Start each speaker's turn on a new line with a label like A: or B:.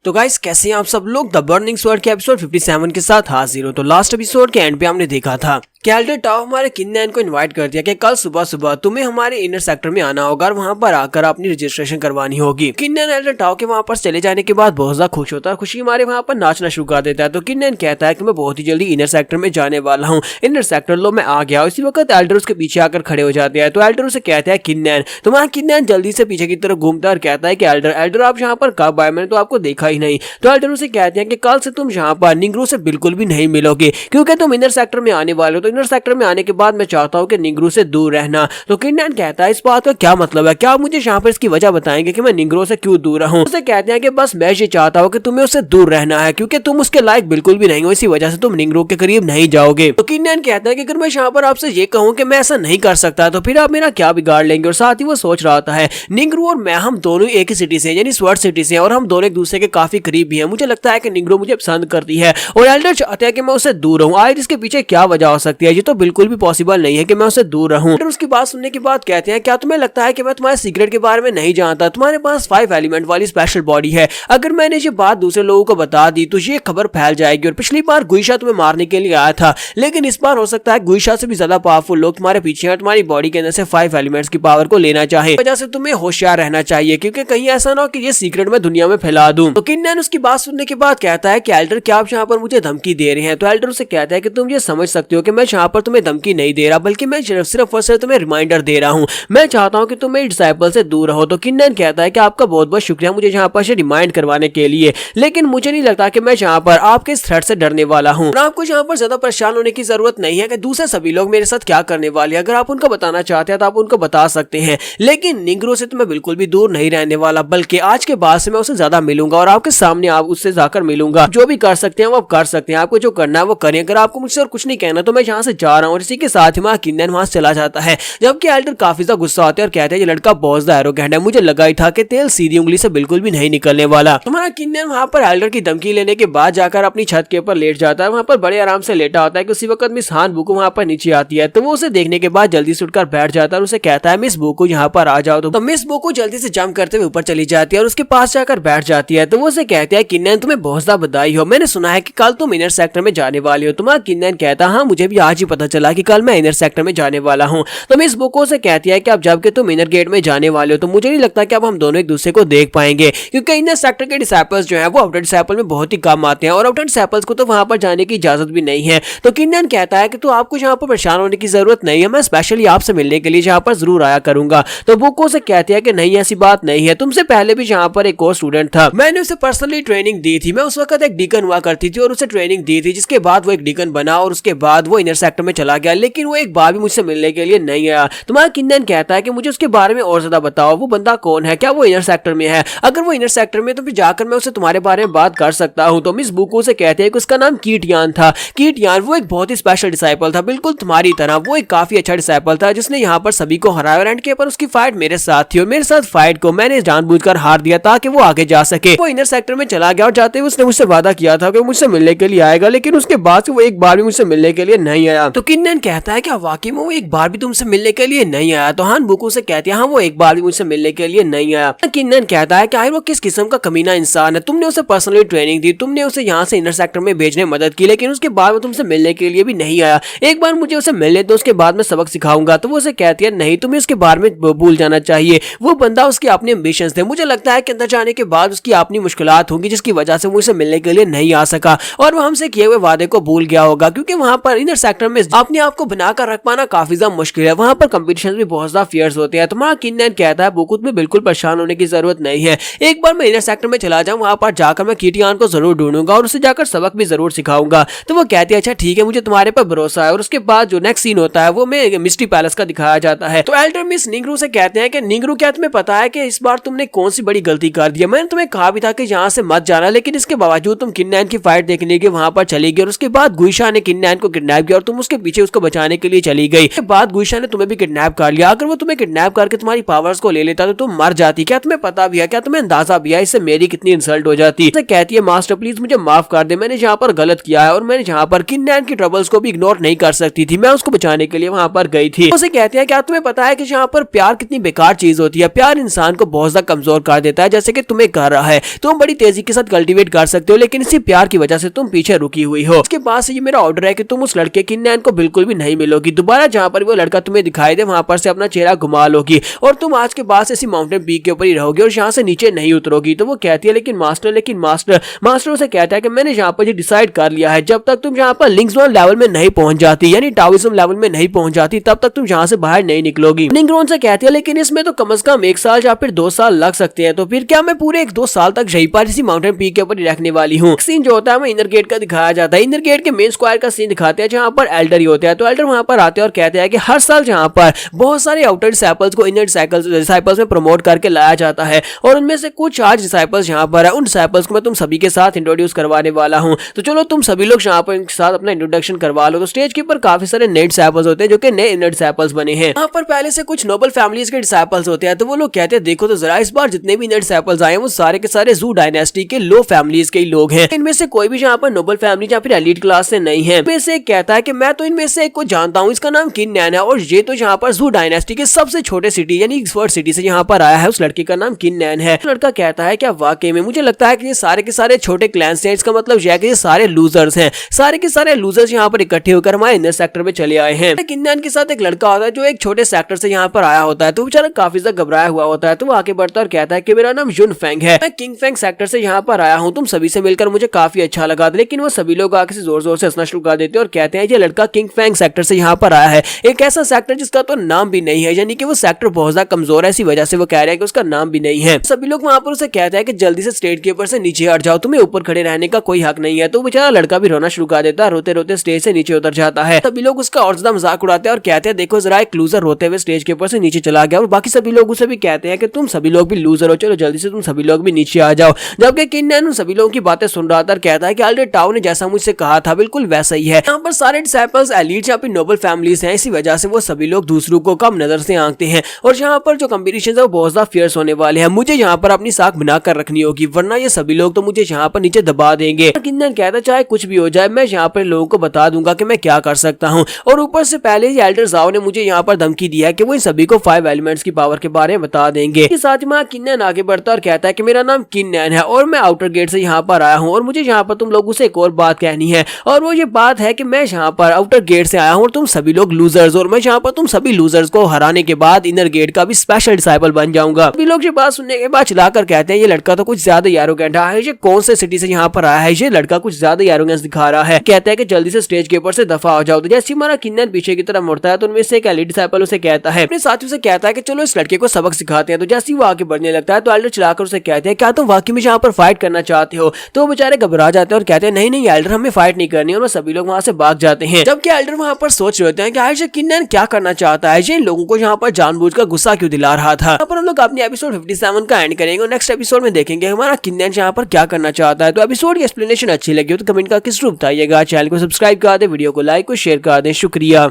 A: तो गाइस कैसे हैं आप सब लोग। द बर्निंग स्वॉर्ड के एपिसोड 57 के साथ हाजिर हो। तो लास्ट एपिसोड के एंड पे हमने देखा था कि एल्डर टाओ हमारे किन्नैन को इनवाइट कर दिया कि कल सुबह सुबह तुम्हें हमारे इनर सेक्टर में आना होगा और वहां पर आकर अपनी रजिस्ट्रेशन करवानी होगी। किन्नैन एल्डर टाओ के वहां पर चले जाने के बाद बहुत ज्यादा खुश होता है, खुशी हमारे वहां पर नाचना शुरू कर देता है। तो किन्नैन कहता है कि मैं बहुत ही जल्दी इनर सेक्टर में जाने वाला हूँ, इनर सेक्टर लो मैं आ गया। इसी वक्त एल्डर उसके पीछे आकर खड़े हो जाते हैं। तो एल्डर उसे कहता है किन्नैन, तो वहां किन्नैन जल्दी से पीछे की तरफ घूमता है और कहता है कि एल्डर आप यहाँ पर कब आए, मैंने तो आपको देखा ही नहीं। तो एल्डर उसे कहते हैं कि कल से तुम यहाँ पर निंगरू से बिल्कुल भी नहीं मिलोगे क्योंकि तुम इनर सेक्टर में आने वाले हो। तो इनर सेक्टर में आने के बाद मैं चाहता हूँ कि निंगरू से दूर रहना। तो किन्नैन कहता है इस बात का क्या मतलब है, क्या आप मुझे यहाँ पर इसकी वजह बताएंगे कि मैं निंगरू से क्यों दूर रहूं। उसे कहते हैं कि बस मैं ये चाहता हूँ कि तुम्हें उससे दूर रहना है क्योंकि तुम उसके लायक बिल्कुल भी नहीं हो, इसी वजह से तुम निंगरू के करीब नहीं जाओगे। तो किन्नैन कहता है कि अगर मैं यहाँ पर आपसे ये कहूँ कि मैं ऐसा नहीं कर सकता तो फिर आप मेरा क्या बिगाड़ लेंगे। और साथ ही वो सोच रहा है निंगरू और मैं हम दोनों एक ही सिटी से यानी स्वॉर्ड सिटी से और हम दोनों एक दूसरे के काफी करीब भी हैं। मुझे लगता है कि निंगरू मुझे पसंद करती है और एल्डर चाहते हैं कि मैं उससे दूर रहूं। आखिर इसके पीछे क्या वजह हो सकती है, ये तो बिल्कुल भी पॉसिबल नहीं है कि मैं उससे दूर रहूं। एल्डर उसकी बात सुनने के बाद कहते हैं क्या तुम्हें लगता है कि मैं तुम्हारे सीक्रेट के बारे में नहीं जानता, तुम्हारे पास 5 एलिमेंट वाली स्पेशल बॉडी है। अगर मैंने ये बात दूसरे लोगों को बता दी तो ये खबर फैल जाएगी। और पिछली बार गुइशा तुम्हें मारने के लिए आया था, लेकिन इस बार हो सकता है गुइशा से भी ज्यादा पावरफुल लोग तुम्हारे पीछे हैं, तुम्हारी बॉडी के अंदर से 5 एलिमेंट्स की पावर को लेना चाहे। वजह से तुम्हें होशियार रहना चाहिए क्योंकि कहीं ऐसा ना हो कि ये सीक्रेट मैं दुनिया में फैला दूं। तो किन्नैन उसकी बात सुनने के बाद कहता है कि एल्डर क्या आप यहाँ पर मुझे धमकी दे रहे हैं। तो एल्डर उसे कहता है कि तुम ये समझ सकते हो कि मैं यहाँ पर तुम्हें धमकी नहीं दे रहा, बल्कि मैं सिर्फ और सिर्फ तुम्हें रिमाइंडर दे रहा हूँ। मैं चाहता हूँ कि तुम मेरे डिसाइपल से दूर रहो। तो किन्नैन कहता है कि आपका बहुत बहुत शुक्रिया मुझे यहाँ पर से रिमाइंड करवाने के लिए, लेकिन मुझे नहीं लगता कि मैं यहाँ पर आपके इस थ्रेट से डरने वाला हूँ। आपको यहाँ पर ज्यादा परेशान होने की जरूरत नहीं है कि दूसरे सभी लोग मेरे साथ क्या करने वाले हैं। अगर आप उनको बताना चाहते हैं तो आप उनको बता सकते हैं, लेकिन निंगरू से तो मैं बिल्कुल भी दूर नहीं रहने वाला, बल्कि आज के बाद से मैं उसे ज्यादा मिलूंगा और आपके सामने आप उससे जाकर मिलूंगा। जो भी कर सकते हैं वो आप कर सकते हैं, आपको जो करना है वो करें। अगर आपको मुझसे और कुछ नहीं कहना तो मैं यहाँ से जा रहा हूँ। और इसी के साथ ही वहाँ किन्नैन वहां से चला जाता है, जबकि एल्डर काफी ज्यादा गुस्सा होते हैं और कहते हैं ये लड़का बहुत ज्यादा एरोगेंट है, मुझे लगा ही था कि तेल सीधी उंगली से बिल्कुल भी नहीं निकलने वाला। हमारा किन्नैन वहां पर एल्डर की धमकी लेने के बाद जाकर अपनी छत के ऊपर लेट जाता है, वहां पर बड़े आराम से लेटा होता है कि उसी वक्त मिस हान बुकू वहां पर नीचे आती है। तो वो उसे देखने के बाद जल्दी से उठकर बैठ जाता है और उसे कहता है मिस बुकू यहाँ पर आ जाओ। तो मिस बुकू जल्दी से जंप करते हुए ऊपर चली जाती है और उसके पास जाकर बैठ जाती है। तो वो उसे कहती है किन्नैन तुम्हें बहुत ज्यादा बधाई हो, मैंने सुना है कि कल तुम इनर सेक्टर में जाने वाले हो। तुम्हारा किन्नैन कहता है हाँ मुझे भी आज ही पता चला कि कल मैं इनर सेक्टर में जाने वाला हूँ। तो मिस बुकू से कहती है कि अब जबकि तुम इनर गेट में जाने वाले हो तो मुझे नहीं लगता कि अब हम दोनों एक दूसरे को देख पाएंगे, क्योंकि इनर सेक्टर के डिसाइपल्स जो है वो आउटर डिसाइपल में बहुत ही कम आते हैं और आउटर डिसाइपल्स को तो वहां पर जाने की इजाजत भी नहीं है। तो किन्नैन कहता है कि तो आपको यहाँ पर परेशान होने की जरूरत नहीं है, मैं स्पेशली आपसे मिलने के लिए यहाँ पर जरूर आया करूंगा। तो बुको से कहती है कि नहीं ऐसी बात नहीं है, तुमसे पहले भी यहाँ पर एक और स्टूडेंट था, मैंने उसे पर्सनली ट्रेनिंग दी थी। मैं उस वक्त एक डीकन हुआ करती थी और उसे ट्रेनिंग दी थी, जिसके बाद वो एक डीकन बना और उसके बाद वो इनर सेक्टर में चला गया, लेकिन वो एक बार भी मुझसे मिलने के लिए नहीं आया। तुम्हारा किन्नैन कहता है कि मुझे उसके बारे में और ज्यादा बताओ, वो बंदा कौन है, क्या वो इनर सेक्टर में है? अगर वो इनर सेक्टर में तो फिर जाकर मैं उससे तुम्हारे बारे में बात कर सकता हूँ। तो मिस बुको से कहते हैं कि उसका नाम कीट यान था। कीट यान वो एक बहुत ही स्पेशल डिसाइपल था, बिल्कुल तुम्हारी तरह। वो एक काफी अच्छा डिसाइपल था जिसने यहाँ पर सभी को हराया और एंड के पर उसकी फाइट मेरे साथ थी और मेरे साथ फाइट को मैंने जानबूझकर हार दिया ताकि वो आगे जा सके। वो इनर सेक्टर में चला गया और जाते हुए उसने मुझसे वादा किया था कि मुझसे मिलने के लिए आएगा, लेकिन उसके बाद से वो एक बार भी मुझसे मिलने के लिए नहीं आया। तो किन्नैन कहता है क्या वाकई में वो एक बार भी तुमसे मिलने के लिए नहीं आया? तो हान बुको से कहती है हाँ वो एक बार भी मुझसे मिलने के लिए नहीं आया। किन्नैन कहता है कि आखिर वो किस किस्म का कमीना इंसान है, तुमने उसे पर्सनली ट्रेनिंग दी, तुमने उसे यहाँ से इनर सेक्टर में भेजने में मदद की, लेकिन उसके बाद वो तुमसे मिलने के लिए भी नहीं आया। एक बार मुझे उसे मिलने दो, उसके बाद मैं सबक सिखाऊंगा। तो वो उसे कहती है नहीं तुम्हें उसके बारे में भूल जाना चाहिए, वो बंदा उसके अपने एम्बिशंस थे, मुझे लगता है कि अंदर जाने के बाद उसकी अपनी मुश्किलात होंगी जिसकी वजह से वो उसे मिलने के लिए नहीं आ सका और वो हमसे किए हुए वादे को भूल गया होगा, क्योंकि वहां पर इनर सेक्टर में अपने आप को बनाकर रख पाना काफी ज्यादा मुश्किल है, वहां पर कंपटीशन भी बहुत ज्यादा फियर्स होते हैं। तुम्हारा किन्नैन कहता है बुकुत में बिल्कुल परेशान होने की जरूरत नहीं है, एक बार मैं इनर सेक्टर में चला जाऊं, वहां पर जाकर मैं कीट यान को जरूर ढूंढूंगा और उसे जाकर सबक भी जरूर सिखाऊंगा। तो वो कहती है अच्छा ठीक है मुझे तुम्हारे पर भरोसा है। और उसके बाद जो नेक्स्ट सीन होता है वो में मिस्ट्री पैलेस का दिखाया जाता है। तो एल्डर मिस निंगरू से कहते हैं कि निंगरू क्या तुम्हें पता है कि इस बार तुमने कौन सी बड़ी गलती कर दी है? मैंने तुम्हें कहा भी था कि यहाँ से मत जाना, लेकिन इसके बावजूद तुम किन्नैन की फाइट देखने के वहां पर चली गई और उसके बाद गुइशा ने किन्नैन को किडनैप किया और तुम उसके पीछे उसको बचाने के लिए चली गई। इसके बाद गुइशा ने तुम्हें भी किडनैप कर लिया। अगर वो तुम्हें किडनैप करके तुम्हारी पावर्स को ले लेता तो तुम मर जाती। क्या तुम्हें पता भी है, क्या तुम्हें अंदाजा भी है इससे मेरी कितनी इंसल्ट हो जाती। कहती है मास्टर प्लीज मुझे माफ कर दे, मैंने जहाँ पर गलत किया है और मैंने जहाँ पर किन नैन की ट्रबल्स को भी इग्नोर नहीं कर सकती थी, मैं उसको बचाने के लिए वहाँ पर गई थी। उसे कहते हैं क्या तुम्हें पता है कि जहाँ पर प्यार कितनी बेकार चीज होती है, प्यार इंसान को बहुत ज्यादा कमजोर कर देता है, जैसे कि तुम्हें कर रहा है। तुम बड़ी तेजी के साथ कल्टीवेट कर सकते हो लेकिन इसी प्यार की वजह से तुम पीछे रुकी हुई हो। उसके बाद से ये मेरा ऑर्डर है कि तुम उस लड़के किन नैन को बिल्कुल भी नहीं मिलोगी दोबारा। जहाँ पर वो लड़का तुम्हें दिखाई दे वहां पर से अपना चेहरा घुमा लोगी और तुम आज के बाद इसी माउंटेन पीक के ऊपर ही रहोगी और यहाँ से नीचे नहीं उतरोगी। तो वो कहती है लेकिन मास्टर उसे कहता है कि मैंने यहाँ पर डिसाइड कर लिया है, जब तक तुम यहाँ पर लिंक्सबॉर्न लेवल में नहीं पहुंच जाती, यानी टाओइज्म लेवल में नहीं पहुंच जाती, तब तक तुम यहाँ से बाहर नहीं निकलोगी। लिंकरोन से कहती है लेकिन इसमें तो कम से कम 1 साल या फिर 2 साल लग सकते हैं, तो फिर क्या मैं पूरे 1-2 साल तक यहीं पर इसी माउंटेन पीक के ऊपर ही रखने वाली हूँ। सीन जो होता है वो इनर गेट का दिखाया जाता है। इनर गेट के मेन स्क्वायर का सीन दिखाते हैं जहाँ पर एल्डर ही होते हैं। तो एल्डर वहाँ पर आते हैं और कहते हैं कि हर साल जहाँ पर बहुत सारे आउटर डिसाइपल्स को इनर डिसाइपल्स में प्रमोट करके लाया जाता है और उनमें से कुछ 4 डिसाइपल्स यहाँ पर है, उन डिसाइपल्स को मैं तुम सभी के साथ इंट्रोड्यूस करवाने वाला हूँ। तो चलो तुम सभी लोग यहाँ पर इनके साथ अपना इंट्रोडक्शन करवा लो। तो स्टेज के ऊपर काफी सारे नए डिसाइपल्स होते हैं जो कि नए इनर डिसाइपल्स बने हैं। यहाँ पर पहले से कुछ नोबल फैमिलीज के डिसाइपल्स होते हैं। तो वो लोग कहते हैं देखो तो जरा इस बार जितने भी इनर डिसाइपल्स आए वो सारे के सारे जू डायनेस्टी के लो फैमिलीज के ही लोग हैं, इनमें से कोई भी यहाँ पर नोबल फैमिली या फिर एलीट क्लास से नहीं है। इनमें से एक कहता है कि मैं तो इनमें से एक को जानता हूँ, इसका नाम किन नैन है और ये तो यहाँ पर जू डायनेस्टी के सबसे छोटे सिटी यानी एक्सफोर्ड सिटी से यहाँ पर आया है। उस लड़के का नाम किन नैन है। लड़का कहता है क्या वाकई में मुझे लगता है कि ये सारे के सारे छोटे क्लैंस हैं, इसका मतलब यह है कि ये सारे लूजर्स हैं, सारे के सारे लूजर्स यहाँ पर इकट्ठे होकर हमारे इनर सेक्टर में चले आए हैं। किन नैन के साथ एक लड़का होता है जो एक छोटे सेक्टर से यहाँ पर आया होता है। तो बेचारा काफी ज्यादा घबराया हुआ होता है। तो वो आगे बढ़ता और कहता है कि मेरा नाम युन फेंग है, मैं किंग फेंग सेक्टर से यहाँ पर आया हूँ, तुम सभी से मिलकर मुझे काफी अच्छा लगा। लेकिन वो सभी लोग आगे से जोर जोर से हंसना शुरू कर देते हैं और कहते हैं ये लड़का किंग फेंग सेक्टर से यहाँ पर आया है, एक ऐसा सेक्टर जिसका तो नाम भी नहीं है, यानी कि वो सेक्टर बहुत ज्यादा कमजोर है, इसी वजह से वो कह रहे हैं कि उसका नाम भी नहीं है। सभी लोग वहां पर उसे कहते हैं कि जल्दी से स्टेज के ऊपर से नीचे हट जाओ, तुम्हें ऊपर खड़े रहने का कोई हक नहीं है। तो बेचारा लड़का भी रोना शुरू कर देता है, रोते रोते स्टेज से नीचे उतर जाता है। सभी लोग उसका और ज्यादा मजाक उड़ाते हैं और कहते हैं देखो जरा एक लूजर रोते हुए स्टेज के ऊपर से नीचे चला गया। और बाकी सभी लोग उसे भी कहते हैं कि तुम सभी लोग भी लूजर हो, चलो जल्दी से तुम सभी लोग भी नीचे आ जाओ। जबकि किन नैन उन सभी लोगों की बातें सुन रहा था और कहता है कि ऑलरेडी टाओ ने जैसा मुझसे कहा था बिल्कुल वैसा ही है। यहाँ पर सारे डिसाइपल्स एलीट या फिर नोबल फैमिलीज हैं, इसी वजह से वो सभी लोग दूसरों को कम नजर से आंकते हैं और यहाँ पर जो कंपटीशन है वो बहुत ज्यादा फियर्स होने वाले हैं। मुझे यहाँ पर अपनी साख बना कर रखनी होगी वरना ये सभी लोग तो मुझे यहाँ पर नीचे दबा देंगे। किन नैन कहता चाहे कुछ भी हो जाए मैं यहाँ पर लोगों को बता दूंगा कि मैं क्या कर सकता हूँ। और ऊपर से पहले ही एल्डर जाओ ने मुझे यहाँ पर धमकी दिया है कि वो इन सभी को 5 एलिमेंट्स की पावर के बारे में बता देंगे। इसके साथ ही किन नैन आगे बढ़ता और कहता है कि मेरा नाम किन नैन है और मैं आउटर गेट से यहाँ पर आया हूँ और मुझे यहाँ पर तुम लोगों से एक और बात कहनी है और वो ये बात है कि मैं यहाँ पर आउटर गेट से आया हूँ और तुम सभी लोग लूजर्स, और मैं यहाँ पर तुम सभी लूजर्स को हराने के बाद इनर गेट का भी स्पेशल डिसाइपल बन जाऊंगा। सभी लोग ये बात सुनने के बाद चिल्लाकर कहते हैं ये लड़का तो कुछ ज्यादा ही एरोगेंट है, ये कौन से सिटी से यहाँ पर आया है, ये लड़का कुछ ज्यादा ही एरोगेंस दिखा रहा है। कहता है कि जल्दी से स्टेज के ऊपर से दफा हो जाओ। तो जैसे हमारा किन नैन पीछे की तरफ मुड़ता है तो उनमें से एक एलीट डिसाइपल उसे कहता है, अपने साथियों से कहता है कि चलो इस लड़के को सबक सिखाते हैं। तो जैसे ही वो आगे बढ़ने लगता है तो एल्डर चिल्लाकर उसे कहते हैं क्या तुम वाकई में यहाँ पर फाइट करना चाहते हो। तो वो बेचारे घबरा जाते हैं और कहते हैं नहीं नहीं एल्डर हमें फाइट नहीं करनी, और सभी लोग वहां से भाग जाते हैं। जबकि एल्डर वहां पर सोच रहे होते हैं कि आखिर किन नैन क्या करना चाहता है, ये इन लोगों को यहाँ पर जानबूझकर गुस्सा क्यों दिला रहा था। यहाँ पर हम लोग अपने एपिसोड 57 का एंड करेंगे और नेक्स्ट एपिसोड में देखेंगे हमारा किन नैन यहाँ पर क्या करना चाहता है। तो एपिसोड की एक्सप्लेनेशन अच्छी लगी हो तो कमेंट करके जरूर बताइएगा। चैनल को सब्सक्राइब कर दे, वीडियो को लाइक और शेयर कर दें। शुक्रिया।